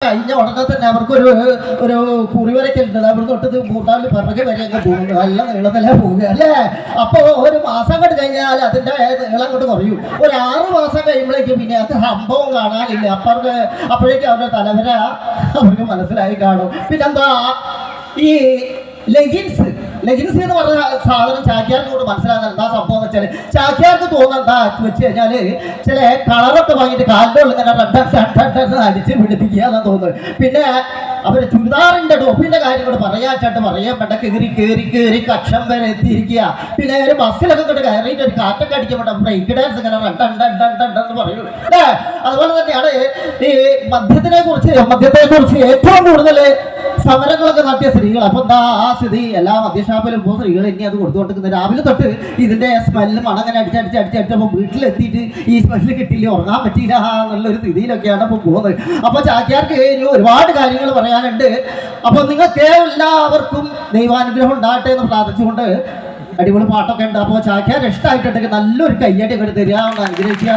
കഴിഞ്ഞ ഉടനെ തന്നെ അവർക്കൊരു ഒരു കുറിവരക്കുണ്ട്. അവർ തൊട്ടത് കൂട്ടാണ്ട് പിറകെ വരെ അങ്ങ് പോകുന്നു. നല്ല നീളത്തിലേ പോവുക അല്ലേ. അപ്പോൾ ഒരു മാസം കൊണ്ട് കഴിഞ്ഞാൽ അതിൻ്റെ നീളം കൊണ്ട് കുറയും. ഒരു 6 മാസം കഴിയുമ്പോഴേക്കും പിന്നെ അത് സംഭവം കാണാനില്ല. അപ്പോഴേക്കും അവരുടെ തലവര അവർക്ക് മനസ്സിലായി കാണും. പിന്നെന്താ ഈ ലെഗിൻസ് എന്ന് പറഞ്ഞ സാധനം ചാക്യാർക്കോട് മനസ്സിലാകുന്ന എന്താ സംഭവം എന്ന് വെച്ചാൽ ചാക്യാർക്ക് തോന്നുന്ന എന്താ വെച്ച് കഴിഞ്ഞാൽ ചില കളറൊക്കെ വാങ്ങിയിട്ട് കാലിൻ്റെ ഉള്ളിൽ ഇങ്ങനെ അടിച്ച് പിടിപ്പിക്കുക എന്നാ തോന്നുന്നത്. പിന്നെ അവര് ചുരിദാറിന്റെ ടോപ്പിന്റെ കാര്യങ്ങൾ പറയാച്ചാട്ട് പറയാൻ വേണ്ട കയറി കക്ഷം വരെ എത്തിയിരിക്കുക. പിന്നെ ഒരു ബസ്സിലൊക്കെ കൊണ്ട് കയറിയിട്ട് ഒരു കാറ്റൊക്കെ അടിക്കപ്പെട്ട ബ്രേക്ക് ഡാൻസ് ഇങ്ങനെ എന്ന് പറയും. അതുപോലെ തന്നെയാണ് ഈ മദ്യത്തെ കുറിച്ച് ഏറ്റവും കൂടുതൽ സമരങ്ങളൊക്കെ നടത്തിയ സ്ത്രീകൾ. അപ്പൊ എന്താ ആ സ്ഥിതി എല്ലാ മദ്യഷാപ്പിലും ഇപ്പോൾ സ്ത്രീകൾ ഇനി അത് കൊടുത്തുകൊണ്ടിരിക്കുന്നത്. രാവിലെ തൊട്ട് ഇതിന്റെ സ്മെല്ല് മണങ്ങനെ അടിച്ചപ്പോൾ വീട്ടിലെത്തിയിട്ട് ഈ സ്മെല്ല് കിട്ടിയില്ല, ഉറങ്ങാൻ പറ്റിയില്ല എന്നുള്ളൊരു സ്ഥിതിയിലൊക്കെയാണ് അപ്പോൾ പോകുന്നത്. അപ്പൊ ചാക്യാർക്ക് ഇനി ഒരുപാട് കാര്യങ്ങൾ പറയാനുണ്ട്. അപ്പൊ നിങ്ങൾക്ക് എല്ലാവർക്കും ദൈവാനുഗ്രഹം ഉണ്ടാകട്ടെ എന്ന് പ്രാർത്ഥിച്ചുകൊണ്ട് അടിപൊളി പാട്ടൊക്കെ ഉണ്ട്. അപ്പോൾ ചാക്യാർ ഇഷ്ടമായിട്ടുണ്ടെങ്കിൽ നല്ലൊരു കയ്യടി ഒക്കെ തരിക, അനുഗ്രഹിക്കുക.